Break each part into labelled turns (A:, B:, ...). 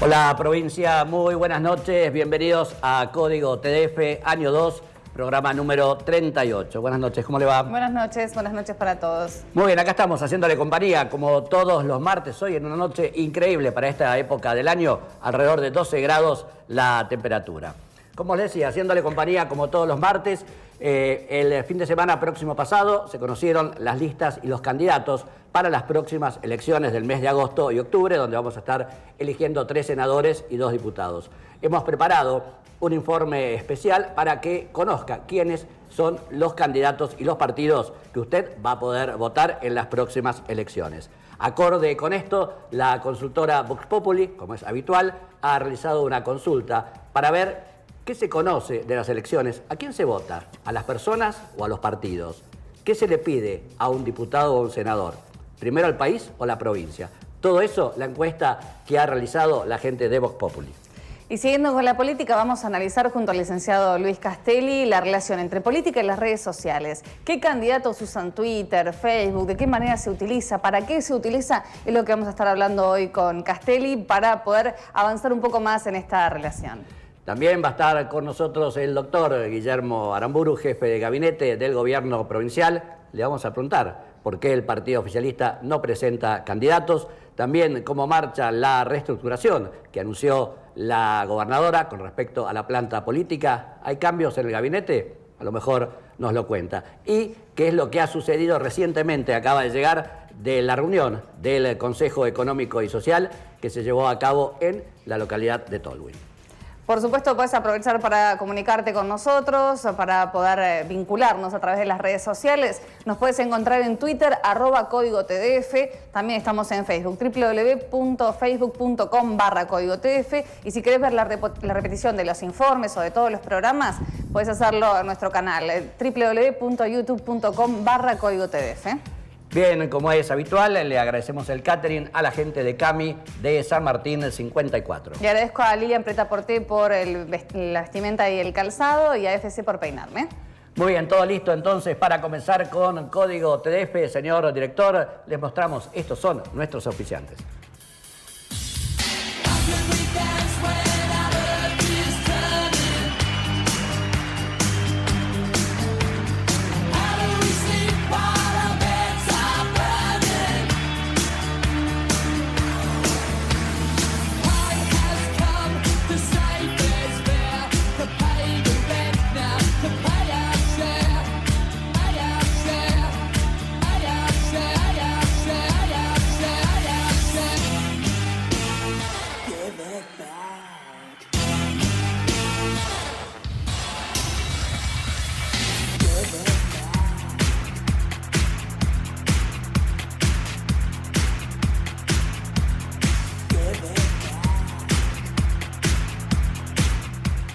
A: Hola provincia, muy buenas noches, bienvenidos a Código TDF, año 2, programa número 38. Buenas noches, ¿cómo le va?
B: Buenas noches para todos.
A: Muy bien, acá estamos haciéndole compañía, como todos los martes, hoy en una noche increíble para esta época del año, alrededor de 12 grados la temperatura. Como les decía, haciéndole compañía como todos los martes, el fin de semana próximo pasado se conocieron las listas y los candidatos para las próximas elecciones del mes de agosto y octubre, donde vamos a estar eligiendo 3 senadores y 2 diputados. Hemos preparado un informe especial para que conozca quiénes son los candidatos y los partidos que usted va a poder votar en las próximas elecciones. Acorde con esto, la consultora Vox Populi, como es habitual, ha realizado una consulta para ver qué se conoce de las elecciones, a quién se vota, a las personas o a los partidos, qué se le pide a un diputado o un senador, primero al país o la provincia. Todo eso, la encuesta que ha realizado la gente de Vox Populi.
B: Y siguiendo con la política, vamos a analizar junto al licenciado Luis Castelli la relación entre política y las redes sociales. ¿Qué candidatos usan Twitter, Facebook? ¿De qué manera se utiliza? ¿Para qué se utiliza? Es lo que vamos a estar hablando hoy con Castelli para poder avanzar un poco más en esta relación.
A: También va a estar con nosotros el doctor Guillermo Aramburu, jefe de gabinete del gobierno provincial. Le vamos a preguntar por qué el partido oficialista no presenta candidatos. También cómo marcha la reestructuración que anunció la gobernadora con respecto a la planta política. ¿Hay cambios en el gabinete? A lo mejor nos lo cuenta. Y qué es lo que ha sucedido recientemente, acaba de llegar de la reunión del Consejo Económico y Social que se llevó a cabo en la localidad de Tolwyn.
B: Por supuesto, puedes aprovechar para comunicarte con nosotros, para poder vincularnos a través de las redes sociales. Nos puedes encontrar en Twitter, @códigotdf. También estamos en Facebook, www.facebook.com/códigotdf. Y si querés ver la repetición de los informes o de todos los programas, puedes hacerlo en nuestro canal, www.youtube.com/códigotdf.
A: Bien, como es habitual, le agradecemos el catering a la gente de Cami de San Martín 54.
B: Le agradezco a Lilian Pretaporté por la vestimenta y el calzado y a FC por peinarme.
A: Muy bien, todo listo entonces para comenzar con Código TDF. Señor director, les mostramos, estos son nuestros auspiciantes.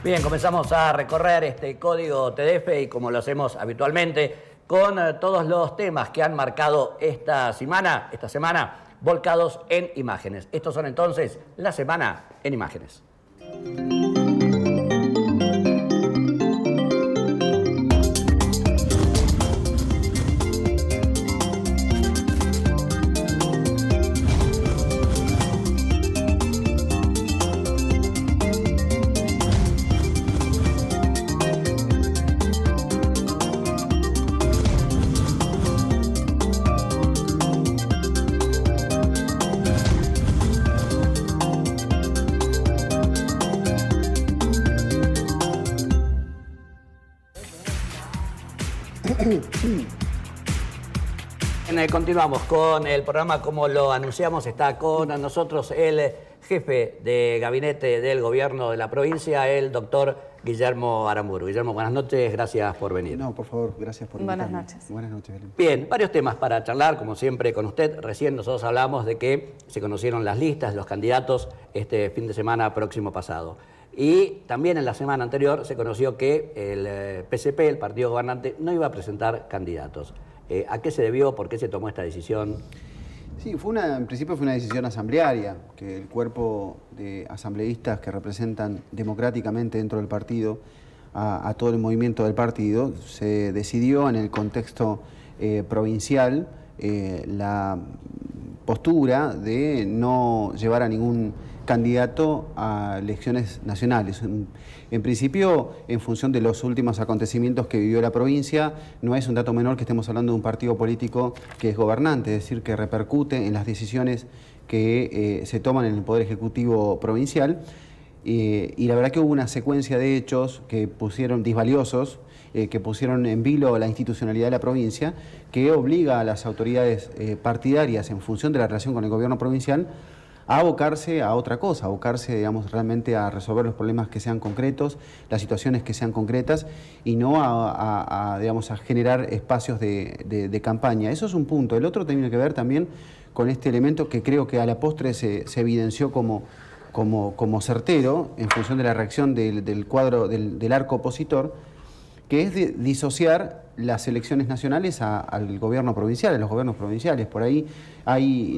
A: Bien, comenzamos a recorrer este código TDF y como lo hacemos habitualmente con todos los temas que han marcado esta semana volcados en imágenes. Estos son entonces la semana en imágenes. Continuamos con el programa, como lo anunciamos, está con nosotros el jefe de gabinete del gobierno de la provincia, el doctor Guillermo Aramburu. Guillermo, buenas noches, gracias por venir.
C: No, por favor, gracias por invitarme.
B: Buenas noches.
C: Buenas noches, Belén.
A: Bien, varios temas para charlar, como siempre, con usted. Recién nosotros hablamos de que se conocieron las listas, los candidatos, este fin de semana próximo pasado. Y también en la semana anterior se conoció que el PCP, el partido gobernante, no iba a presentar candidatos. ¿A qué se debió? ¿Por qué se tomó esta decisión?
C: Sí, en principio fue una decisión asamblearia, que el cuerpo de asambleístas que representan democráticamente dentro del partido a todo el movimiento del partido, se decidió en el contexto provincial la postura de no llevar a ningún candidato a elecciones nacionales. En principio, en función de los últimos acontecimientos que vivió la provincia, no es un dato menor que estemos hablando de un partido político que es gobernante, es decir, que repercute en las decisiones que se toman en el Poder Ejecutivo provincial. Y la verdad que hubo una secuencia de hechos que pusieron disvaliosos, que pusieron en vilo la institucionalidad de la provincia, que obliga a las autoridades partidarias, en función de la relación con el gobierno provincial, a abocarse a otra cosa, abocarse, digamos, realmente a resolver los problemas que sean concretos, las situaciones que sean concretas, y no digamos, a generar espacios de campaña. Eso es un punto. El otro tiene que ver también con este elemento que creo que a la postre se evidenció como certero en función de la reacción del cuadro del arco opositor, que es disociar las elecciones nacionales al gobierno provincial, a los gobiernos provinciales. Por ahí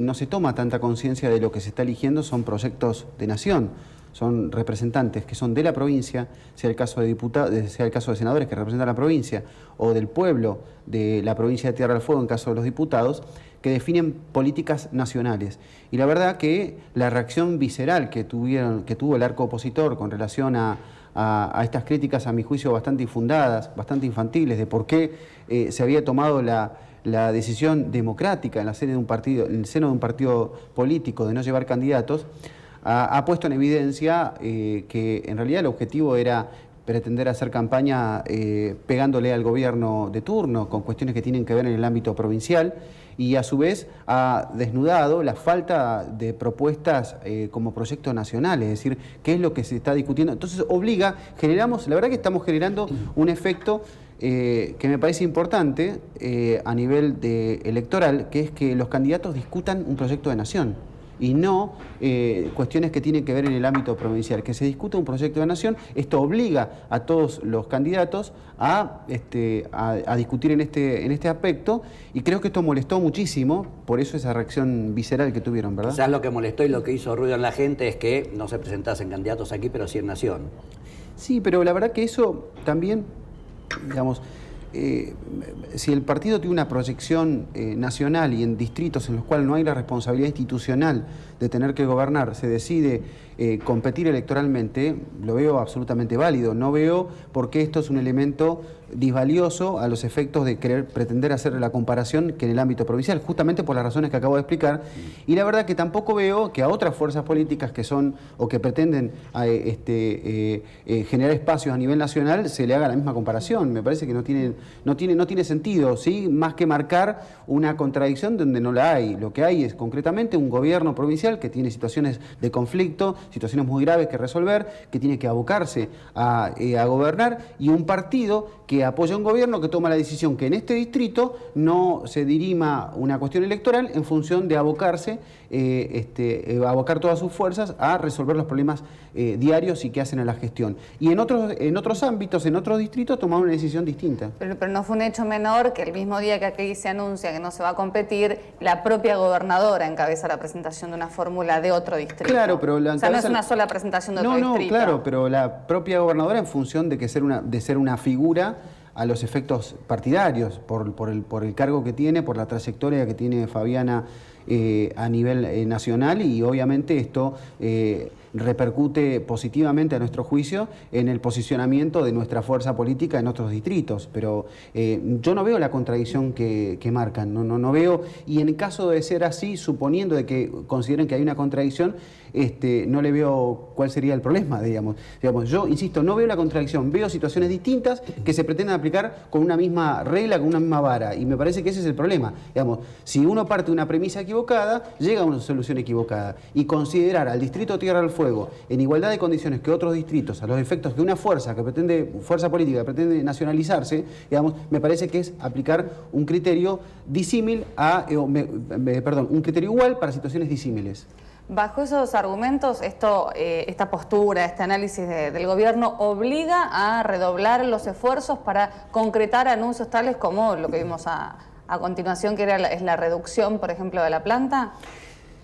C: no se toma tanta conciencia de lo que se está eligiendo, son proyectos de nación, son representantes que son de la provincia, sea el caso de diputados, sea el caso de senadores que representan a la provincia, o del pueblo de la provincia de Tierra del Fuego en caso de los diputados, que definen políticas nacionales. Y la verdad que la reacción visceral que tuvo el arco opositor con relación a estas críticas, a mi juicio, bastante infundadas, bastante infantiles, de por qué se había tomado la decisión democrática en el seno de un partido político de no llevar candidatos, ha puesto en evidencia que en realidad el objetivo era pretender hacer campaña pegándole al gobierno de turno con cuestiones que tienen que ver en el ámbito provincial, y a su vez ha desnudado la falta de propuestas como proyectos nacionales, es decir, qué es lo que se está discutiendo. Entonces la verdad que estamos generando un efecto que me parece importante a nivel electoral, que es que los candidatos discutan un proyecto de nación y no cuestiones que tienen que ver en el ámbito provincial, que se discuta un proyecto de nación. Esto obliga a todos los candidatos a discutir en este aspecto, y creo que esto molestó muchísimo, por eso esa reacción visceral que tuvieron, ¿verdad?
A: Quizás lo que molestó y lo que hizo ruido en la gente es que no se presentasen candidatos aquí, pero sí en nación.
C: Sí, pero la verdad que eso también, digamos, si el partido tiene una proyección nacional y en distritos en los cuales no hay la responsabilidad institucional de tener que gobernar, se decide competir electoralmente, lo veo absolutamente válido. No veo por qué esto es un elemento disvalioso a los efectos de pretender hacer la comparación que en el ámbito provincial, justamente por las razones que acabo de explicar. Y la verdad que tampoco veo que a otras fuerzas políticas que son o que pretenden generar espacios a nivel nacional se le haga la misma comparación. Me parece que no tiene sentido, ¿sí? Más que marcar una contradicción donde no la hay. Lo que hay es concretamente un gobierno provincial que tiene situaciones de conflicto, situaciones muy graves que resolver, que tiene que abocarse a gobernar, y un partido que apoya un gobierno que toma la decisión que en este distrito no se dirima una cuestión electoral en función de abocarse, abocar todas sus fuerzas a resolver los problemas diarios y que hacen a la gestión. Y en otros ámbitos, en otros distritos, tomaron una decisión distinta.
B: Pero no fue un hecho menor que el mismo día que aquí se anuncia que no se va a competir, la propia gobernadora encabeza la presentación de una fórmula de otro distrito.
C: Claro, pero
B: o sea, no es una sola presentación de otro distrito.
C: No, claro, pero la propia gobernadora, en función de ser una figura a los efectos partidarios, por el cargo que tiene, por la trayectoria que tiene Fabiana a nivel nacional, y obviamente esto repercute positivamente, a nuestro juicio, en el posicionamiento de nuestra fuerza política en otros distritos. Pero yo no veo la contradicción que marcan, no veo, y en el caso de ser así, suponiendo de que consideren que hay una contradicción, no le veo cuál sería el problema, digamos. Yo insisto, no veo la contradicción, veo situaciones distintas que se pretenden aplicar con una misma regla, con una misma vara, y me parece que ese es el problema. Digamos, si uno parte de una premisa equivocada, llega a una solución equivocada, y considerar al distrito Tierra del Fuego en igualdad de condiciones que otros distritos, a los efectos que una fuerza política que pretende nacionalizarse, digamos, me parece que es aplicar un criterio un criterio igual para situaciones disímiles.
B: Bajo esos argumentos, esta postura, este análisis del gobierno obliga a redoblar los esfuerzos para concretar anuncios tales como lo que vimos a continuación, que es la reducción, por ejemplo, de la planta.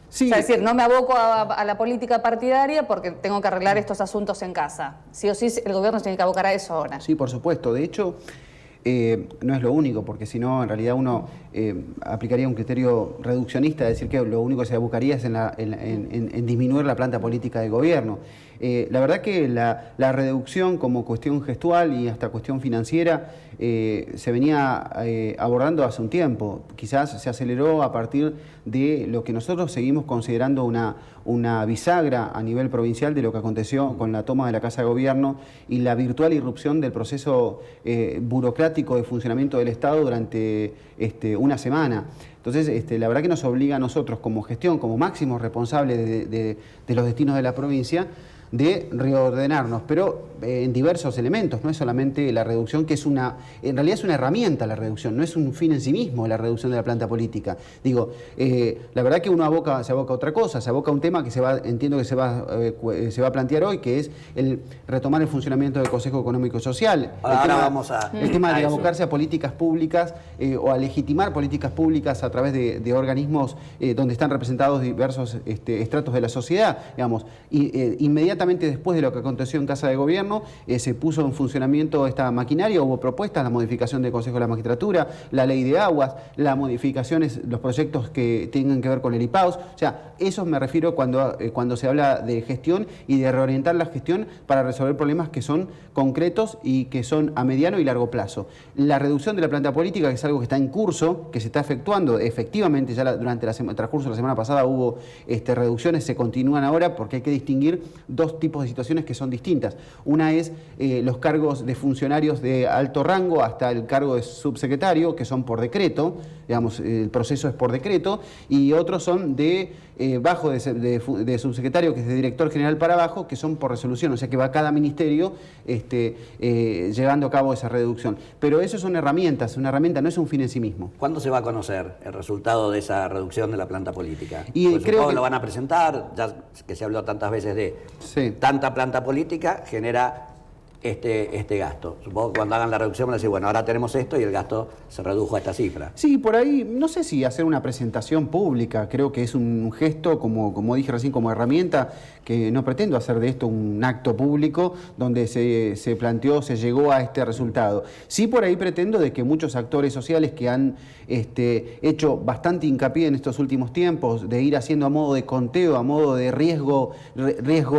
B: Sí. O sea, es decir, no me aboco a la política partidaria porque tengo que arreglar estos asuntos en casa. Sí o sí, el gobierno se tiene que abocar a eso ahora.
C: Sí, por supuesto. De hecho, no es lo único, porque si no, en realidad uno aplicaría un criterio reduccionista, es decir, que lo único que se buscaría es en disminuir la planta política del gobierno. La verdad que la reducción como cuestión gestual y hasta cuestión financiera se venía abordando hace un tiempo. Quizás se aceleró a partir de lo que nosotros seguimos considerando una bisagra a nivel provincial de lo que aconteció con la toma de la Casa de Gobierno y la virtual irrupción del proceso burocrático de funcionamiento del Estado durante una semana. Entonces, la verdad que nos obliga a nosotros como gestión, como máximos responsables de los destinos de la provincia, de reordenarnos, pero en diversos elementos, no es solamente la reducción, que en realidad es una herramienta la reducción, no es un fin en sí mismo la reducción de la planta política. Digo, la verdad que uno se aboca a otra cosa, se aboca a un tema que entiendo que se va a plantear hoy, que es el retomar el funcionamiento del Consejo Económico y Social. El tema de abocarse a políticas públicas o a legitimar políticas públicas a través de organismos donde están representados diversos estratos de la sociedad, digamos, inmediatamente después de lo que aconteció en Casa de Gobierno, se puso en funcionamiento esta maquinaria, hubo propuestas, la modificación del Consejo de la Magistratura, la ley de aguas, las modificaciones, los proyectos que tengan que ver con el IPAUS. O sea, eso me refiero cuando se habla de gestión y de reorientar la gestión para resolver problemas que son concretos y que son a mediano y largo plazo. La reducción de la planta política, que es algo que está en curso, que se está efectuando, efectivamente ya durante el transcurso de la semana pasada hubo reducciones, se continúan ahora porque hay que distinguir dos tipos de situaciones que son distintas. Una es los cargos de funcionarios de alto rango hasta el cargo de subsecretario, que son por decreto, digamos, el proceso es por decreto, y otros son de bajo de subsecretario, que es de director general para abajo, que son por resolución, o sea que va cada ministerio llevando a cabo esa reducción. Pero eso son herramientas, una herramienta no es un fin en sí mismo.
A: ¿Cuándo se va a conocer el resultado de esa reducción de la planta política?
C: Y
A: pues
C: creo que
A: lo van a presentar, ya que se habló tantas veces de tanta planta política, genera este gasto. Supongo que cuando hagan la reducción van a decir, bueno, ahora tenemos esto y el gasto se redujo a esta cifra.
C: Sí, por ahí, no sé si hacer una presentación pública, creo que es un gesto, como dije recién, como herramienta, que no pretendo hacer de esto un acto público donde se llegó a este resultado. Sí, por ahí pretendo de que muchos actores sociales que han hecho bastante hincapié en estos últimos tiempos, de ir haciendo a modo de conteo, a modo de riesgo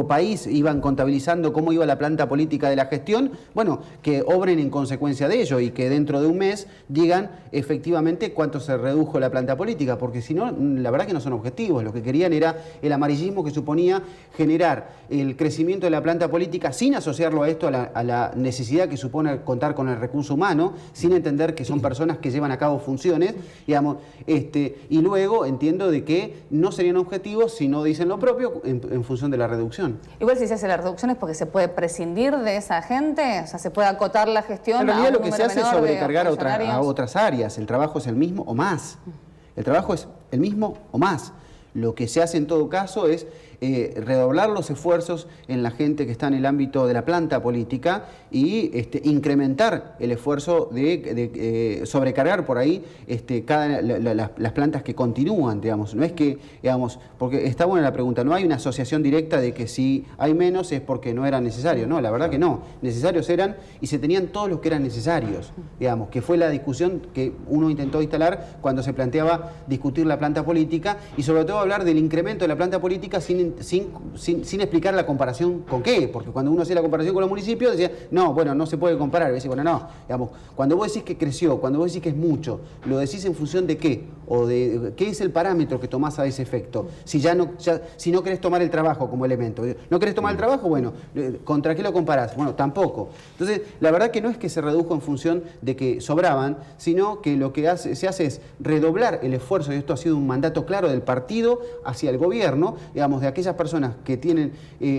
C: país, iban contabilizando cómo iba la planta política de la gestión, bueno, que obren en consecuencia de ello y que dentro de un mes digan efectivamente cuánto se redujo la planta política, porque si no, la verdad que no son objetivos. Lo que querían era el amarillismo que suponía generar el crecimiento de la planta política sin asociarlo a esto, a la necesidad que supone contar con el recurso humano, sin entender que son personas que llevan a cabo funciones, digamos, y luego entiendo de que no serían objetivos si no dicen lo propio en función de la reducción.
B: Igual si se hace la reducción es porque se puede prescindir de esa gente, o sea, se puede acotar la gestión.
C: En realidad lo que se hace es sobrecargar a otras áreas. El trabajo es el mismo o más. El trabajo es el mismo o más. Lo que se hace en todo caso es redoblar los esfuerzos en la gente que está en el ámbito de la planta política y incrementar el esfuerzo de sobrecargar por ahí las plantas que continúan, digamos. No es que, digamos, porque está buena la pregunta, no hay una asociación directa de que si hay menos es porque no era necesario. No, la verdad que no. Necesarios eran y se tenían todos los que eran necesarios, digamos, que fue la discusión que uno intentó instalar cuando se planteaba discutir la planta política y sobre todo hablar del incremento de la planta política sin explicar la comparación con qué, porque cuando uno hacía la comparación con los municipios decía, no, bueno, no se puede comparar, y decía, bueno, no, digamos, cuando vos decís que creció, cuando vos decís que es mucho, lo decís en función de qué, o de qué es el parámetro que tomás a ese efecto, si no querés tomar el trabajo como elemento, ¿no querés tomar el trabajo? Bueno, ¿contra qué lo comparás? Bueno, tampoco. Entonces, la verdad que no es que se redujo en función de que sobraban, sino que lo que se hace es redoblar el esfuerzo, y esto ha sido un mandato claro del partido hacia el gobierno, digamos, de aquellas personas que tienen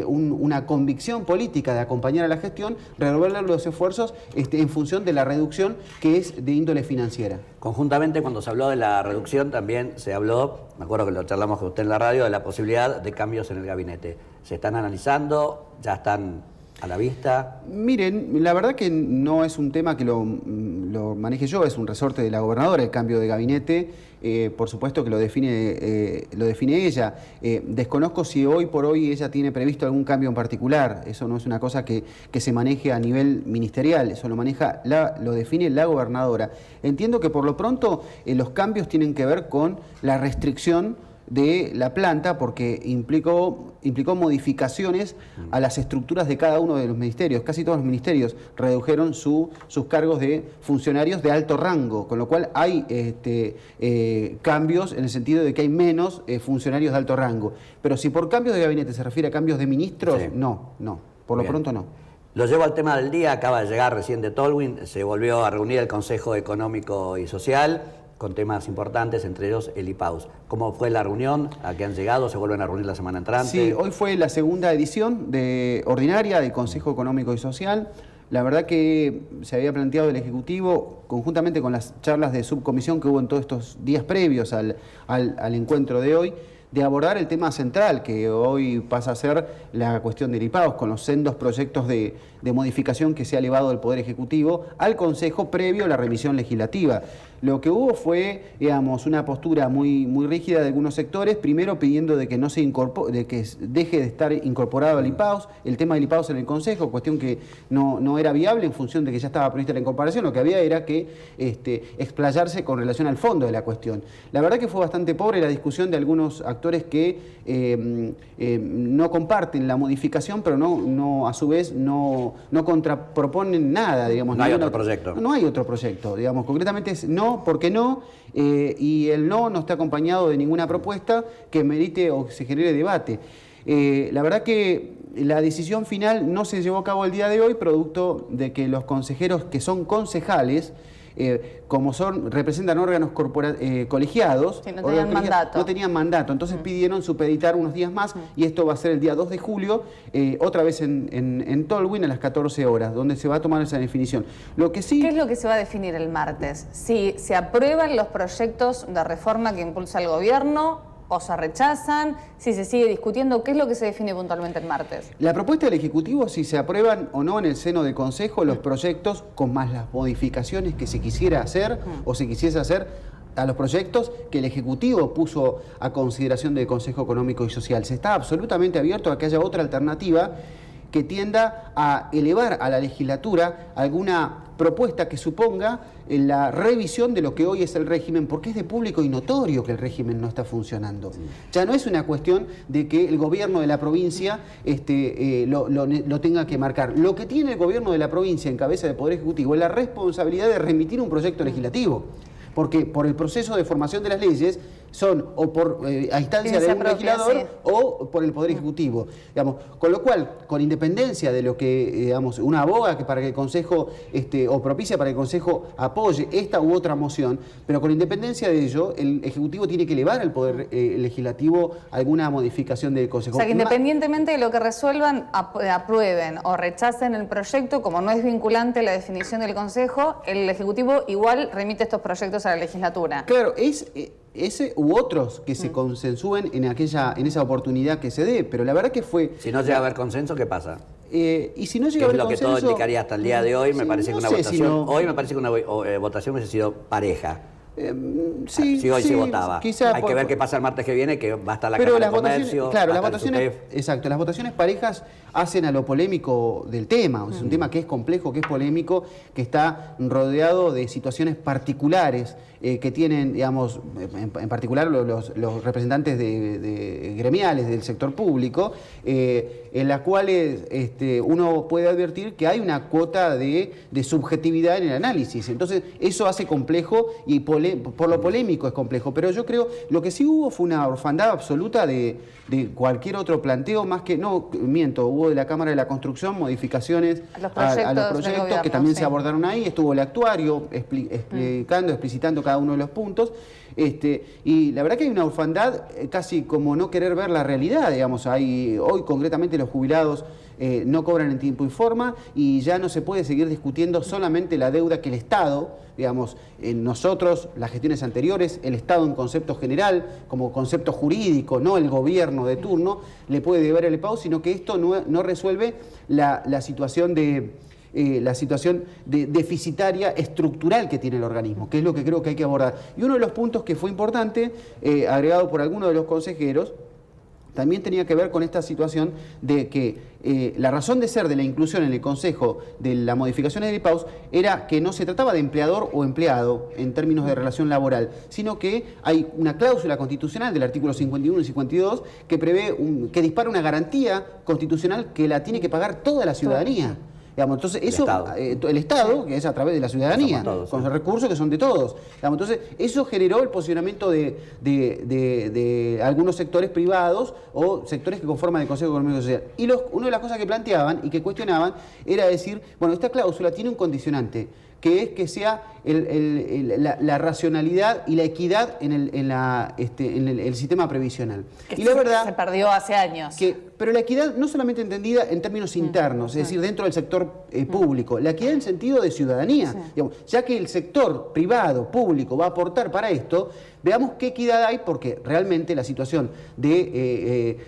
C: una convicción política de acompañar a la gestión, redoblar los esfuerzos en función de la reducción que es de índole financiera.
A: Conjuntamente, cuando se habló de la reducción, también se habló, me acuerdo que lo charlamos con usted en la radio, de la posibilidad de cambios en el gabinete. ¿Se están analizando? ¿Ya están a la vista?
C: Miren, la verdad que no es un tema que lo maneje yo, es un resorte de la gobernadora, el cambio de gabinete, por supuesto que lo define ella. Desconozco si hoy por hoy ella tiene previsto algún cambio en particular, eso no es una cosa que se maneje a nivel ministerial, eso lo define la gobernadora. Entiendo que por lo pronto los cambios tienen que ver con la restricción de la planta porque implicó modificaciones a las estructuras de cada uno de los ministerios. Casi todos los ministerios redujeron sus cargos de funcionarios de alto rango, con lo cual hay cambios en el sentido de que hay menos funcionarios de alto rango. Pero si por cambios de gabinete se refiere a cambios de ministros, sí. No, por lo pronto no.
A: Lo llevo al tema del día, acaba de llegar recién de Tolwyn, se volvió a reunir el Consejo Económico y Social con temas importantes, entre ellos el IPAUS. ¿Cómo fue la reunión? ¿A qué han llegado? ¿Se vuelven a reunir la semana entrante?
C: Sí, hoy fue la segunda edición ordinaria del Consejo Económico y Social. La verdad que se había planteado el Ejecutivo, conjuntamente con las charlas de subcomisión que hubo en todos estos días previos al encuentro de hoy, de abordar el tema central, que hoy pasa a ser la cuestión del IPAUS, con los sendos proyectos de modificación que se ha elevado del Poder Ejecutivo al Consejo previo a la remisión legislativa. Lo que hubo fue, digamos, una postura muy rígida de algunos sectores, primero pidiendo de que no de que deje de estar incorporado al IPAUS, el tema del IPAUS en el Consejo, cuestión que no era viable en función de que ya estaba prevista la incorporación, lo que había era que explayarse con relación al fondo de la cuestión. La verdad que fue bastante pobre la discusión de algunos actores que no comparten la modificación, pero a su vez no contraproponen nada, digamos.
A: No hay otro proyecto.
C: No hay otro proyecto, digamos. Concretamente es no, porque no, y el no está acompañado de ninguna propuesta que merite o se genere debate. La verdad que la decisión final no se llevó a cabo el día de hoy, producto de que los consejeros que son concejales, como representan órganos colegiados,
B: sí, no
C: tenían mandato, entonces pidieron supeditar unos días más y esto va a ser el día 2 de julio, otra vez en Tolwyn a las 14 horas, donde se va a tomar esa definición.
B: ¿Qué es lo que se va a definir el martes? Si se aprueban los proyectos de reforma que impulsa el gobierno o se rechazan, si se sigue discutiendo, ¿qué es lo que se define puntualmente el martes?
C: La propuesta del Ejecutivo, si se aprueban o no en el seno del Consejo los proyectos con más las modificaciones que se quisiera hacer o se quisiese hacer a los proyectos que el Ejecutivo puso a consideración del Consejo Económico y Social. Se está absolutamente abierto a que haya otra alternativa que tienda a elevar a la legislatura alguna propuesta que suponga la revisión de lo que hoy es el régimen, porque es de público y notorio que el régimen no está funcionando. Ya no es una cuestión de que el gobierno de la provincia lo tenga que marcar. Lo que tiene el gobierno de la provincia en cabeza del Poder Ejecutivo es la responsabilidad de remitir un proyecto legislativo, porque por el proceso de formación de las leyes son o a instancia de un legislador o por el Poder Ejecutivo. Digamos, con lo cual, con independencia de lo que una aboga para que el Consejo o propicia para que el Consejo apoye esta u otra moción, pero con independencia de ello, el Ejecutivo tiene que elevar al Poder Legislativo alguna modificación del Consejo.
B: O sea, que independientemente de lo que resuelvan, aprueben o rechacen el proyecto, como no es vinculante la definición del Consejo, el Ejecutivo igual remite estos proyectos a la legislatura.
C: Claro, ese u otros que se consensúen en esa oportunidad que se dé, pero la verdad que fue...
A: Si no llega a haber consenso, ¿qué pasa?
C: Y si no llega a haber consenso...
A: Es lo que todo indicaría hasta el día de hoy, me parece que una votación... Hoy me parece que una votación hubiese sido pareja. Si hoy se votaba. Hay que ver qué pasa el martes que viene, que va a estar la Cámara de Comercio.
C: Claro, las votaciones parejas hacen a lo polémico del tema. Es un tema que es complejo, que es polémico, que está rodeado de situaciones particulares que tienen, digamos, en particular los representantes de gremiales del sector público, en las cuales uno puede advertir que hay una cuota de subjetividad en el análisis. Entonces, eso hace complejo y por lo polémico es complejo. Pero yo creo, lo que sí hubo fue una orfandad absoluta de cualquier otro planteo, más que, no, miento, hubo de la Cámara de la Construcción modificaciones a los proyectos gobierno, que también se abordaron ahí, estuvo el actuario explicitando cada uno de los puntos, y la verdad que hay una orfandad casi como no querer ver la realidad, digamos. Hoy concretamente los jubilados no cobran en tiempo y forma, y ya no se puede seguir discutiendo solamente la deuda que el Estado, digamos, nosotros, las gestiones anteriores, el Estado en concepto general, como concepto jurídico, no el gobierno de turno, le puede deber al EPAU, sino que esto no resuelve la situación deficitaria estructural que tiene el organismo, que es lo que creo que hay que abordar. Y uno de los puntos que fue importante, agregado por algunos de los consejeros, también tenía que ver con esta situación de que la razón de ser de la inclusión en el Consejo de la modificación del IPAUS era que no se trataba de empleador o empleado en términos de relación laboral, sino que hay una cláusula constitucional del artículo 51 y 52 que prevé que dispara una garantía constitucional que la tiene que pagar toda la ciudadanía. Digamos, entonces, eso, el Estado, que es a través de la ciudadanía,
A: todos,
C: con los recursos que son de todos. Digamos, entonces, eso generó el posicionamiento de algunos sectores privados o sectores que conforman el Consejo Económico y Social. Y una de las cosas que planteaban y que cuestionaban era decir, bueno, esta cláusula tiene un condicionante, que es que sea la racionalidad y la equidad en el sistema previsional.
B: Que
C: y la verdad
B: se perdió hace años.
C: Pero la equidad no solamente entendida en términos internos, es decir, dentro del sector público, la equidad en sentido de ciudadanía.
B: Sí.
C: Digamos, ya que el sector privado, público, va a aportar para esto, veamos qué equidad hay, porque realmente la situación de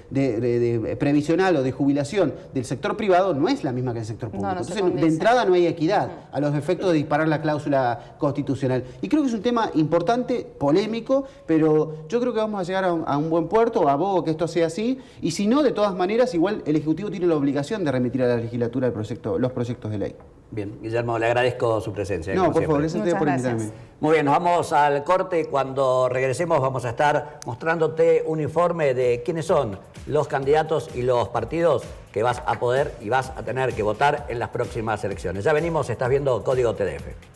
C: previsional o de jubilación del sector privado no es la misma que el sector público. Entonces, de entrada no hay equidad a los efectos de disparar la cláusula constitucional. Y creo que es un tema importante, polémico, pero yo creo que vamos a llegar a un buen puerto, abogo que esto sea así, y si no, de todas maneras, igual el Ejecutivo tiene la obligación de remitir a la legislatura los proyectos de ley.
A: Bien, Guillermo, le agradezco su presencia.
C: No, por favor, gracias a ustedes por
B: Muchas
C: invitarme.
A: Muy bien, nos vamos al corte. Cuando regresemos vamos a estar mostrándote un informe de quiénes son los candidatos y los partidos que vas a poder y vas a tener que votar en las próximas elecciones. Ya venimos, estás viendo Código TDF.